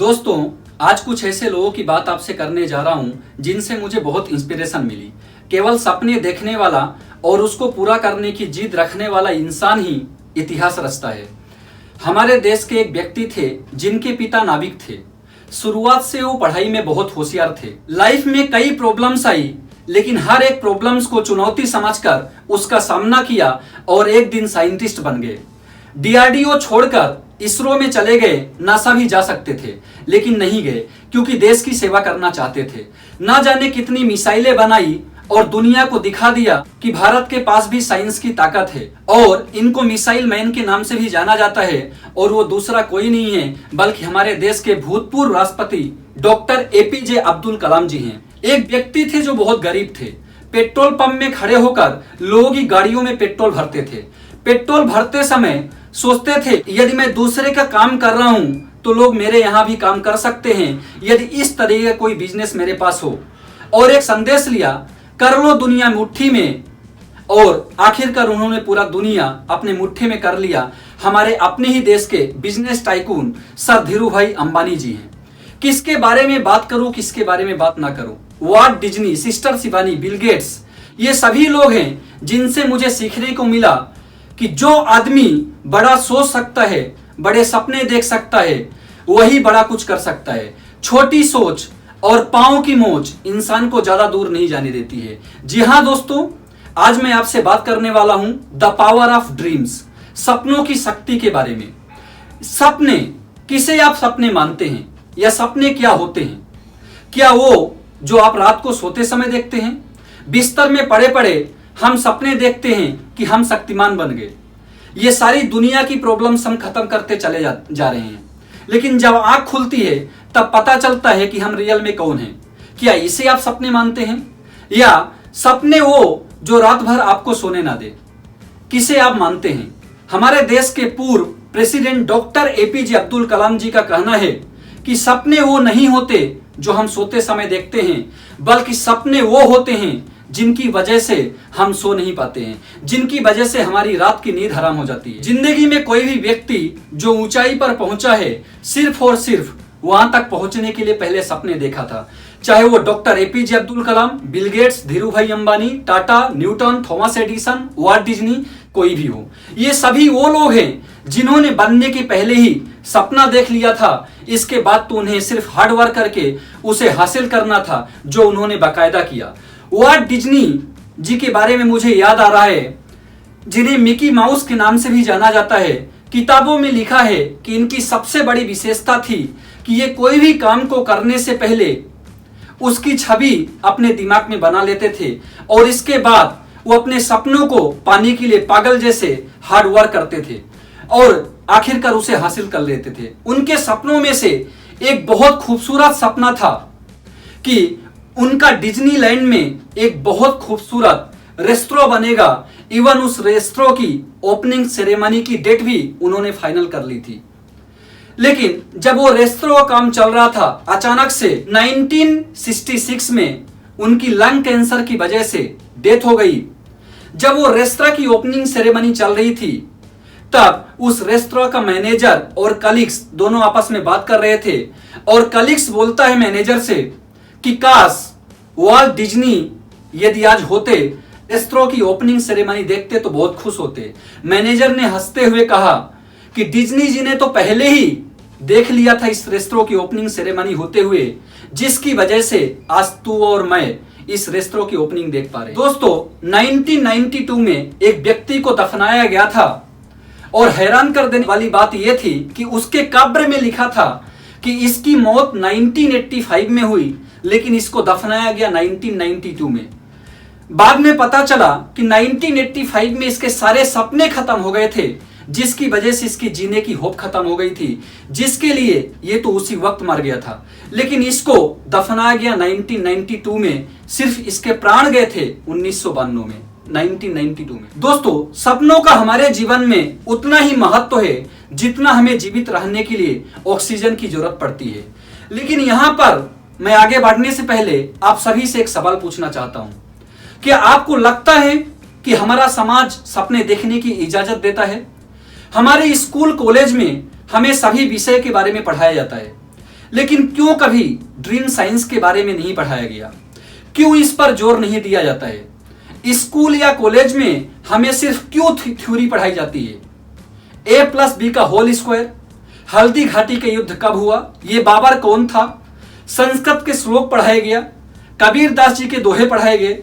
दोस्तों, आज कुछ ऐसे लोगों की बात आपसे करने जा रहा हूं जिनसे मुझे बहुत इंस्पिरेशन मिली। केवल सपने देखने वाला और उसको पूरा करने की जिद रखने वाला इंसान ही इतिहास रचता है। हमारे देश के एक व्यक्ति थे जिनके पिता नाविक थे। शुरुआत से वो पढ़ाई में बहुत होशियार थे। लाइफ में कई प्रॉब्लम्स आई, लेकिन हर एक प्रॉब्लम्स को चुनौती समझकर उसका सामना किया और एक दिन साइंटिस्ट बन गए। डीआरडीओ छोड़कर इसरो में चले गए। नासा भी जा सकते थे लेकिन नहीं गए क्योंकि देश की सेवा करना चाहते थे। ना जाने कितनी मिसाइलें बनाई और दुनिया को दिखा दिया कि भारत के पास भी साइंस की ताकत है। और इनको मिसाइल मैन के नाम से भी जाना जाता है और वो दूसरा कोई नहीं है बल्कि हमारे देश के भूतपूर्व राष्ट्रपति डॉक्टर एपीजे अब्दुल कलाम जी हैं। एक व्यक्ति थे जो बहुत गरीब थे। पेट्रोल पंप में खड़े होकर लोगों की गाड़ियों में पेट्रोल भरते थे। पेट्रोल भरते समय सोचते थे यदि मैं दूसरे का काम कर रहा हूं तो लोग मेरे यहां भी काम कर सकते हैं यदि इस तरीके का कोई बिजनेस मेरे पास हो। और एक संदेश लिया, कर लो दुनिया मुट्ठी में। और आखिरकार उन्होंने पूरा दुनिया अपने मुट्ठी में कर लिया। हमारे अपने ही देश के business tycoon sir Dhirubhai Ambani ji हैं। किसके बारे में बात करूं, किसके बारे में बात ना करूं? Walt Disney, sister Shivani, Bill Gates, ये सभी लोग हैं जिनसे मुझे सीखने को मिला कि जो आदमी बड़ा सोच सकता है, बड़े सपने देख सकता है, वही बड़ा कुछ कर सकता है। छोटी सोच और पांव की मोच इंसान को ज्यादा दूर नहीं जाने देती है। जी हां दोस्तों, आज मैं आपसे बात करने वाला हूं द पावर ऑफ ड्रीम्स, सपनों की शक्ति के बारे में। सपने, किसे आप सपने मानते हैं या सपने क्या होते हैं? क्या वो जो आप रात को सोते समय देखते हैं? बिस्तर में पड़े पड़े हम सपने देखते हैं कि हम शक्तिमान बन गए। ये सारी दुनिया की प्रॉब्लम्स हम खत्म करते चले जा रहे हैं, लेकिन जब आंख खुलती है तब पता चलता है कि हम रियल में कौन हैं। क्या इसे आप सपने मानते हैं या सपने वो जो रात भर आपको सोने ना दे? किसे आप मानते हैं? हमारे देश के पूर्व प्रेसिडेंट डॉक्टर एपीजे अब्दुल कलाम जी का कहना है कि सपने वो नहीं होते जो हम सोते समय देखते हैं, बल्कि सपने वो होते हैं जिनकी वजह से हम सो नहीं पाते हैं, जिनकी वजह से हमारी रात की नींद हराम हो जाती है। जिंदगी में कोई भी व्यक्ति जो ऊंचाई पर पहुंचा है, सिर्फ और सिर्फ वहां तक पहुंचने के लिए पहले सपने देखा था। चाहे वो doctor APJ Abdul Kalam, Bill Gates, Dhirubhai Ambani, Tata, Newton, Thomas Edison, Walt Disney, कोई भी हो। ये सभी वो लोग हैं जिन्होंने बनने के पहले ही सपना देख लिया था। इसके बाद तो उन्हें सिर्फ हार्ड वर्क करके उसे हासिल करना था, जो उन्होंने बाकायदा किया। वॉल्ट डिज्नी जी के बारे में मुझे याद आ रहा है, जिन्हें मिकी माउस के नाम से भी जाना जाता है। किताबों में लिखा है कि इनकी सबसे बड़ी विशेषता थी कि ये कोई भी काम को करने से पहले उसकी छवि अपने दिमाग में बना लेते थे और इसके बाद वो अपने सपनों को पाने के लिए पागल जैसे हार्ड वर्क करते थे और आखिरकार उसे हासिल कर लेते थे। उनके सपनों में से एक बहुत खूबसूरत सपना था कि उनका डिज्नीलैंड में एक बहुत खूबसूरत रेस्टोरेंट बनेगा। इवन उस रेस्टोरेंट की ओपनिंग सेरेमनी की डेट भी उन्होंने फाइनल कर ली थी। लेकिन जब वो रेस्टोरेंट का काम चल रहा था, अचानक से 1966 में उनकी लंग कैंसर की वजह से डेथ हो गई। जब वो रेस्टोरेंट की ओपनिंग सेरेमनी चल रही थी, तब उस रेस्टोरेंट का मैनेजर और कलीग्स दोनों आपस में बात कर रहे थे और कलीग्स बोलता है मैनेजर से कि काश वॉल्ट डिज्नी यदि आज होते, रेस्टोरेंट की ओपनिंग सेरेमनी देखते तो बहुत खुश होते। मैनेजर ने हंसते हुए कहा कि डिज्नी जी ने तो पहले ही देख लिया था इस रेस्टोरेंट की ओपनिंग सेरेमनी होते हुए, जिसकी वजह से आज तू और मैं इस रेस्टोरेंट की ओपनिंग देख पा रहे। दोस्तों, 1992 में एक व्यक्ति को दफनाया गया था और हैरान कर देने वाली बात यह थी कि उसके कब्र में लिखा था कि इसकी मौत 1985 में हुई, लेकिन इसको दफनाया गया 1992 में। बाद में पता चला कि 1985 में इसके सारे सपने खत्म हो गए थे, जिसकी वजह से इसकी जीने की होप खत्म हो गई थी, जिसके लिए ये तो उसी वक्त मर गया था। लेकिन इसको दफनाया गया 1992 में, सिर्फ इसके प्राण गए थे 1992 में, 1992 में। दोस्तों, सपनों का हमारे जीवन में उतना ही महत्व है जितना हमें जीवित रहने के लिए ऑक्सीजन की जरूरत पड़ती है। लेकिन यहां पर मैं आगे बढ़ने से पहले आप सभी से एक सवाल पूछना चाहता हूं। क्या आपको लगता है कि हमारा समाज सपने देखने की इजाजत देता है? हमारे स्कूल कॉलेज में हमें सभी विषय के बारे में पढ़ाया जाता है, लेकिन क्यों कभी ड्रीम साइंस के बारे में नहीं पढ़ाया गया? क्यों इस पर जोर नहीं दिया जाता है? स्कूल या कॉलेज में हमें सिर्फ क्यों थ्योरी पढ़ाई जाती है? A+B का होल स्क्वायर, हल्दी घाटी का युद्ध कब हुआ, ये बाबर कौन था, संस्कृत के श्लोक पढ़ाए गया, कबीर दास जी के दोहे पढ़ाए गए।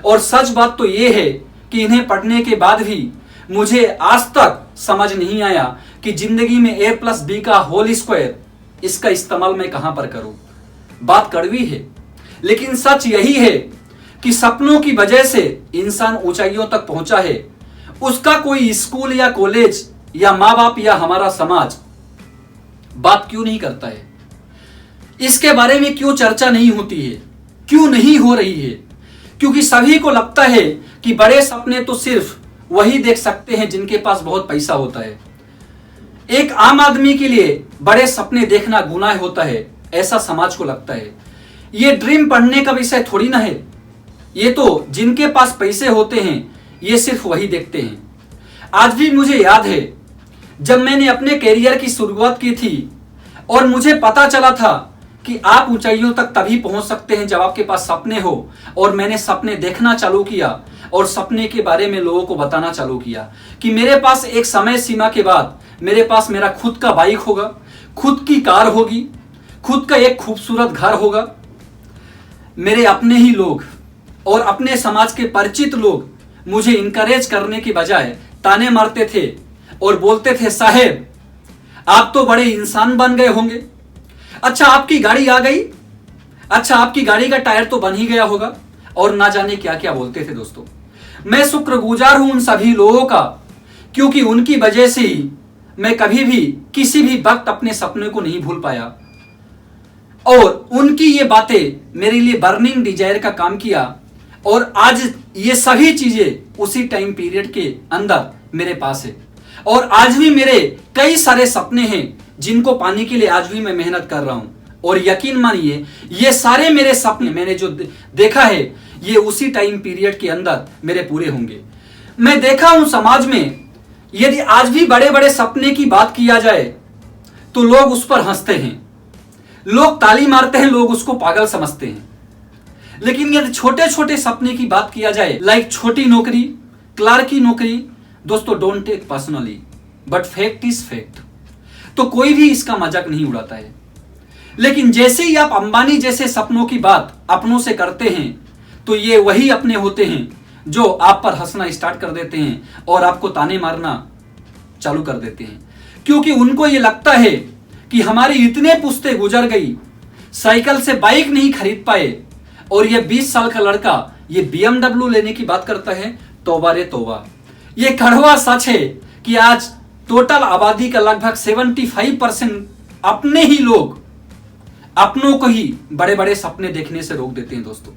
और सच बात तो ये है कि इन्हें पढ़ने के बाद भी मुझे आज तक समझ नहीं आया कि जिंदगी में A+B का होल स्क्वायर इसका इस्तेमाल मैं कहां पर करूं। बात कड़वी है, लेकिन सच यही है कि सपनों की वजह से इंसान ऊंचाइयों तक पहुंचा है। उसका कोई स्कूल या कॉलेज या माँ बाप या हमारा समाज बात क्यों नहीं करता है? इसके बारे में क्यों चर्चा नहीं होती है? क्यों नहीं हो रही है? क्योंकि सभी को लगता है कि बड़े सपने तो सिर्फ वही देख सकते हैं जिनके पास बहुत पैसा होता है। एक आम आदमी के लिए बड़े सपने देखना गुनाह होता है, ऐसा समाज को लगता है। ये ड्रीम पढ़ने का विषय थोड़ी ना है। ये तो जिनके पास पैसे होते हैं ये सिर्फ वही देखते हैं। आज भी मुझे याद है जब मैंने अपने कैरियर की शुरुआत की थी और मुझे पता चला था कि आप ऊंचाइयों तक तभी पहुंच सकते हैं जब आपके पास सपने हो। और मैंने सपने देखना चालू किया और सपने के बारे में लोगों को बताना चालू किया कि मेरे पास एक समय सीमा के बाद मेरे पास मेरा खुद का बाइक होगा, खुद की कार होगी, खुद का एक खूबसूरत घर होगा। मेरे अपने ही लोग और अपने समाज के परिचित लोग मुझे इंकरेज करने की बजाय ताने मारते थे और बोलते थे, साहेब आप तो बड़े इंसान बन गए होंगे, अच्छा आपकी गाड़ी आ गई, अच्छा आपकी गाड़ी का टायर तो बन ही गया होगा, और ना जाने क्या क्या बोलते थे। दोस्तों, मैं शुक्रगुजार हूं उन सभी लोगों का, क्योंकि उनकी वजह से ही मैं कभी भी किसी भी वक्त अपने सपने को नहीं भूल पाया। और उनकी ये बातें मेरे लिए बर्निंग डिजायर का काम किया। और आज ये सभी चीजें उसी टाइम पीरियड के अंदर मेरे पास है। और आज भी मेरे कई सारे सपने हैं जिनको पाने के लिए आज भी मैं मेहनत कर रहा हूं। और यकीन मानिए ये सारे मेरे सपने मैंने जो देखा है ये उसी टाइम पीरियड के अंदर मेरे पूरे होंगे। मैं देखा हूं समाज में यदि आज भी बड़े बड़े सपने की बात किया जाए तो लोग उस पर हंसते हैं, लोग ताली मारते हैं, लोग उसको पागल समझते हैं। लेकिन यदि छोटे छोटे सपने की बात किया जाए, लाइक छोटी नौकरी, क्लर्क की नौकरी, दोस्तों don't take personally but fact is fact, तो कोई भी इसका मजाक नहीं उड़ाता है। लेकिन जैसे ही आप अंबानी जैसे सपनों की बात अपनों से करते हैं तो ये वही अपने होते हैं जो आप पर हंसना स्टार्ट कर देते हैं और आपको ताने मारना चालू कर देते हैं। क्योंकि उनको ये लगता है कि हमारी इतने पुश्ते गुजर गई, साइकिल से बाइक नहीं खरीद पाए, और ये 20 साल का लड़का ये BMW लेने की बात करता है। तौबा रे तौबा, ये कड़वा सच है कि आज टोटल आबादी का लगभग 75% अपने ही लोग अपनों को ही बड़े बड़े सपने देखने से रोक देते हैं। दोस्तों,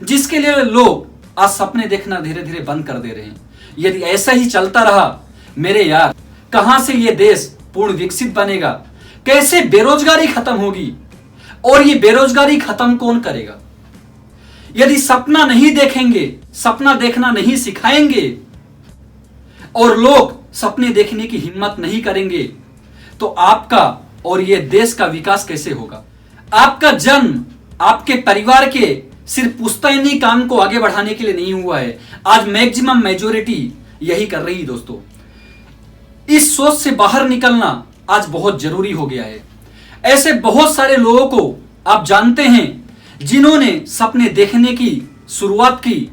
जिसके लिए लोग आज सपने देखना धीरे धीरे बंद कर दे रहे हैं। यदि ऐसा ही चलता रहा मेरे यार, कहां से ये देश पूर्ण विकसित बनेगा, कैसे बेरोजगारी खत्म होगी, और ये बेरोजगारी खत्म कौन करेगा? यदि सपना नहीं देखेंगे, सपना देखना नहीं सिखाएंगे और लोग सपने देखने की हिम्मत नहीं करेंगे तो आपका और ये देश का विकास कैसे होगा? आपका जन्म आपके परिवार के सिर्फ पुश्तैनी काम को आगे बढ़ाने के लिए नहीं हुआ है। आज मैक्सिमम मेजोरिटी यही कर रही है। दोस्तों, इस सोच से बाहर निकलना आज बहुत जरूरी हो गया है। ऐसे बहुत सारे लोगों को आप जानते हैं जिन्होंने सपने देखने की शुरुआत की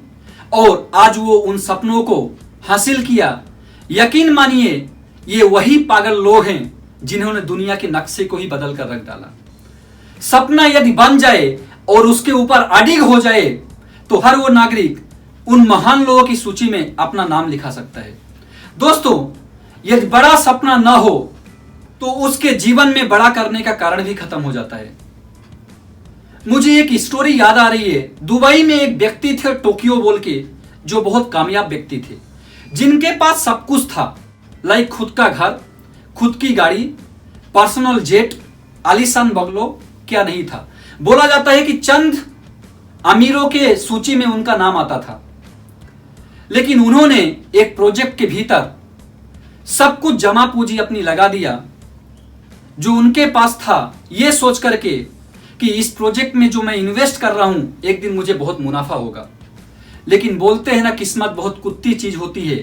और आज वो उन सपनों को हासिल किया। यकीन मानिए ये वही पागल लोग हैं जिन्होंने दुनिया के नक्शे को ही बदल कर रख डाला। सपना यदि बन जाए और उसके ऊपर अडिग हो जाए तो हर वो नागरिक उन महान लोगों की सूची में अपना नाम लिखा सकता है। दोस्तों, यदि बड़ा सपना ना हो तो उसके जीवन में बड़ा करने का कारण भी खत्म हो जाता है। मुझे एक स्टोरी याद आ रही है। दुबई में एक व्यक्ति थे टोक्यो बोल के, जो बहुत कामयाब व्यक्ति थे, जिनके पास सब कुछ था, लाइक खुद का घर, खुद की गाड़ी, पर्सनल जेट, आलीशान बंगलो, क्या नहीं था। बोला जाता है कि चंद अमीरों के सूची में उनका नाम आता था। लेकिन उन्होंने एक प्रोजेक्ट के भीतर सब कुछ जमा पूंजी अपनी लगा दिया जो उनके पास था, ये सोच करके कि इस प्रोजेक्ट में जो मैं इन्वेस्ट कर रहा हूं एक दिन मुझे बहुत मुनाफा होगा। लेकिन बोलते हैं ना, किस्मत बहुत कुत्ती चीज होती है।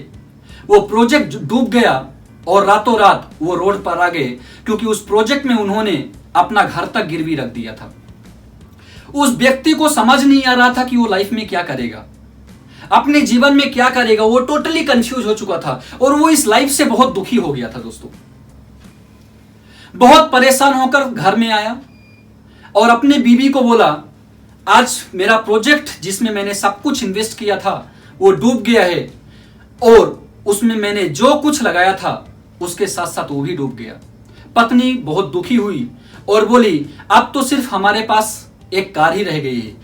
वो प्रोजेक्ट डूब गया और रातों रात वो रोड पर आ गए, क्योंकि उस प्रोजेक्ट में उन्होंने अपना घर तक गिरवी रख दिया था। उस व्यक्ति को समझ नहीं आ रहा था कि वो लाइफ में क्या करेगा, अपने जीवन में क्या करेगा। वो टोटली कंफ्यूज हो चुका था और वो इस लाइफ से बहुत दुखी हो गया था दोस्तों। बहुत परेशान होकर घर में आया और अपने बीवी को बोला, आज मेरा प्रोजेक्ट जिसमें मैंने सब कुछ इन्वेस्ट किया था वो डूब गया है, और उसमें मैंने जो कुछ लगाया था उसके साथ साथ वो भी डूब गया। पत्नी बहुत दुखी हुई और बोली, अब तो सिर्फ हमारे पास एक कार ही रह गई है।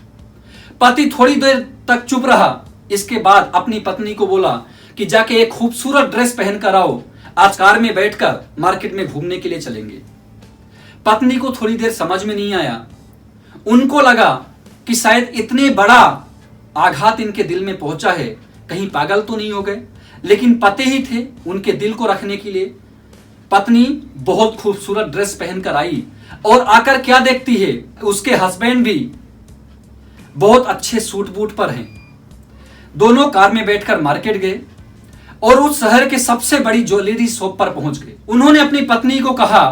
पति थोड़ी देर तक चुप रहा। इसके बाद अपनी पत्नी को बोला कि जाके एक खूबसूरत ड्रेस पहन कर आओ, आज कार में बैठकर मार्केट में घूमने के लिए चलेंगे। पत्नी को थोड़ी देर समझ में नहीं आया। उनको लगा कि शायद इतने बड़ा आघात इनके दिल में पहुंचा है, कहीं पागल तो नहीं हो गए। लेकिन पति ही थे उनके दिल को रखने के लिए। पत्नी बहुत खूबसूरत ड्रेस पहनकर आई और आकर क्या देखती है, उसके हस्बैंड भी बहुत अच्छे सूट बूट पर हैं। दोनों कार में बैठकर मार्केट गए और उस शहर के सबसे बड़ी ज्वेलरी शॉप पर पहुंच गए। उन्होंने अपनी पत्नी को कहा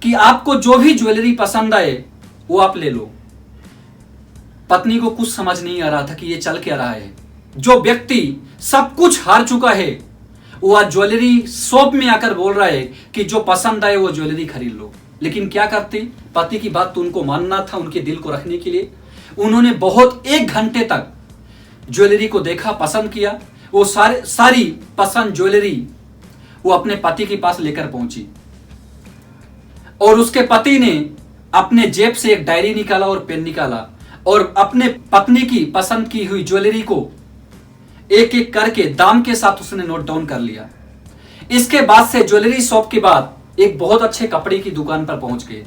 कि आपको जो भी ज्वेलरी पसंद आए वो आप ले लो। पत्नी को कुछ समझ नहीं आ रहा था कि ये चल क्या रहा है। जो व्यक्ति सब कुछ हार चुका है वो आज ज्वेलरी शॉप में आकर बोल रहा है कि जो पसंद आए वो ज्वेलरी खरीद लो। लेकिन क्या करते, पति की बात तो उनको मानना था उनके दिल को रखने के लिए। उन्होंने बहुत 1 घंटे तक ज्वेलरी को देखा, पसंद किया। वो सारी पसंद ज्वेलरी वो अपने पति के पास लेकर पहुंची और उसके पति ने अपने जेब से एक डायरी निकाला और पेन निकाला और अपने पत्नी की पसंद की हुई ज्वेलरी को एक एक करके दाम के साथ उसने नोट डाउन कर लिया। इसके बाद से ज्वेलरी शॉप के बाद एक बहुत अच्छे कपड़े की दुकान पर पहुंच गए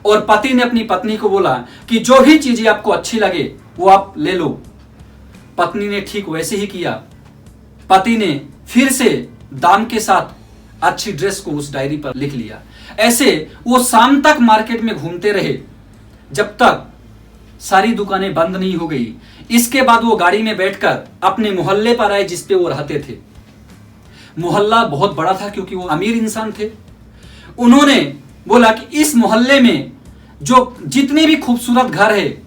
और पति ने अपनी पत्नी को बोला कि जो भी चीजें आपको अच्छी लगे वो आप ले लो। पत्नी ने ठीक वैसे ही किया। पति ने फिर से दाम के साथ अच्छी ड्रेस को उस डायरी पर लिख लिया। ऐसे वो शाम तक मार्केट में घूमते रहे जब तक सारी दुकानें बंद नहीं हो गई। इसके बाद वो गाड़ी में बैठकर अपने मोहल्ले पर आए जिस पे वो रहते थे। मोहल्ला बहुत बड़ा था क्योंकि वो अमीर इंसान थे। उन्होंने बोला कि इस मोहल्ले में जो जितने भी खूबसूरत घर है,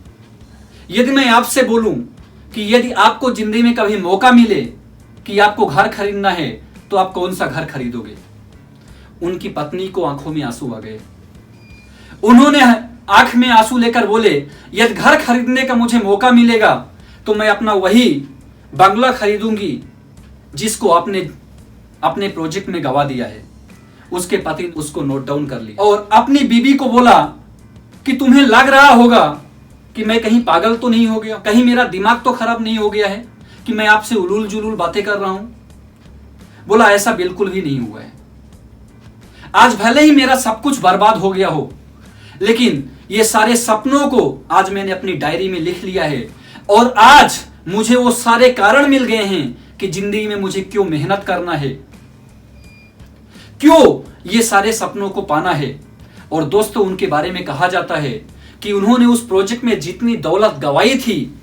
यदि मैं आपसे बोलूं कि यदि आपको जिंदगी में कभी मौका मिले कि आपको घर खरीदना है तो आप कौन सा घर खरीदोगे। उनकी पत्नी को आंखों में आंसू आ गए। उन्होंने आंख में आंसू लेकर बोले, यदि घर खरीदने का मुझे मौका मिलेगा तो मैं अपना वही बंगला खरीदूंगी जिसको आपने अपने प्रोजेक्ट में गवा दिया है। उसके पति उसको नोट डाउन कर लिया और अपनी बीवी को बोला कि तुम्हें लग रहा होगा कि मैं कहीं पागल तो नहीं हो गया, कहीं मेरा दिमाग तो खराब नहीं हो गया है कि मैं आपसे उलूल जुलूल बातें कर रहा हूं। बोला ऐसा बिल्कुल भी नहीं हुआ है। आज भले ही मेरा सब कुछ बर्बाद हो गया हो, लेकिन ये सारे सपनों को आज मैंने अपनी डायरी में लिख लिया है और आज मुझे वो सारे कारण मिल गए हैं कि जिंदगी में मुझे क्यों मेहनत करना है, क्यों ये सारे सपनों को पाना है। और दोस्तों, उनके बारे में कहा जाता है कि उन्होंने उस प्रोजेक्ट में जितनी दौलत गंवाई थी,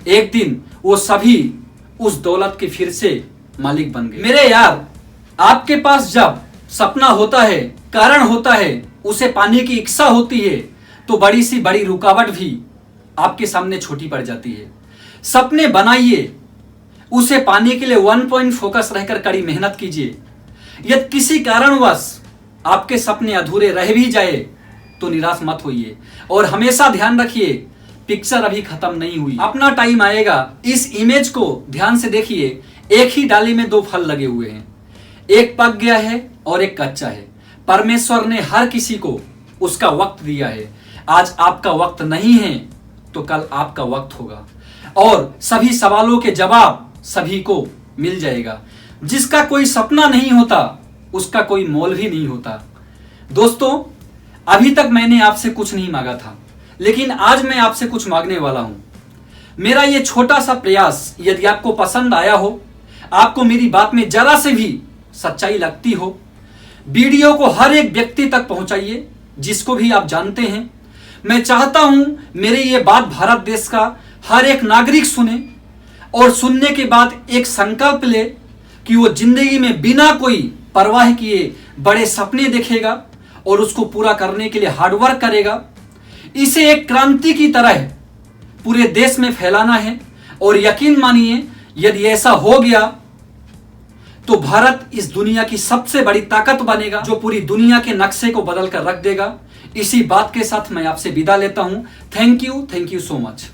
एक दिन वो सभी उस दौलत के फिर से मालिक बन गए। मेरे यार, आपके पास जब सपना होता है, कारण होता है, उसे पाने की इच्छा होती है, तो बड़ी सी बड़ी रुकावट भी आपके सामने छोटी पड़ जाती है। सपने बनाइए, उसे पाने के लिए 1 पॉइंट फोकस रहकर कड़ी मेहनत कीजिए। यदि किसी कारणवश आपके सपने अधूरे रह भी जाए तो निराश मत होइए और हमेशा ध्यान रखिए, पिक्चर अभी खत्म नहीं हुई, अपना टाइम आएगा। इस इमेज को ध्यान से देखिए। एक ही डाली में 2 फल लगे हुए हैं, एक पक गया है और एक कच्चा है। परमेश्वर ने हर किसी को उसका वक्त दिया है। आज आपका वक्त नहीं है तो कल आपका वक्त होगा और सभी सवालों के जवाब सभी को मिल जाएगा। जिसका कोई सपना नहीं होता उसका कोई मोल भी नहीं होता। दोस्तों, अभी तक मैंने आपसे कुछ नहीं मांगा था, लेकिन आज मैं आपसे कुछ मांगने वाला हूं। मेरा ये छोटा सा प्रयास यदि आपको पसंद आया हो, आपको मेरी बात में जरा से भी सच्चाई लगती हो, वीडियो को हर एक व्यक्ति तक पहुंचाइए जिसको भी आप जानते हैं। मैं चाहता हूं मेरे ये बात भारत देश का हर एक नागरिक सुने और सुनने के बाद एक संकल्प ले कि वो जिंदगी में बिना कोई परवाह किए बड़े सपने देखेगा और उसको पूरा करने के लिए हार्डवर्क करेगा। इसे एक क्रांति की तरह पूरे देश में फैलाना है और यकीन मानिए यदि ऐसा हो गया तो भारत इस दुनिया की सबसे बड़ी ताकत बनेगा जो पूरी दुनिया के नक्शे को बदल कर रख देगा। इसी बात के साथ मैं आपसे विदा लेता हूं। Thank you so much.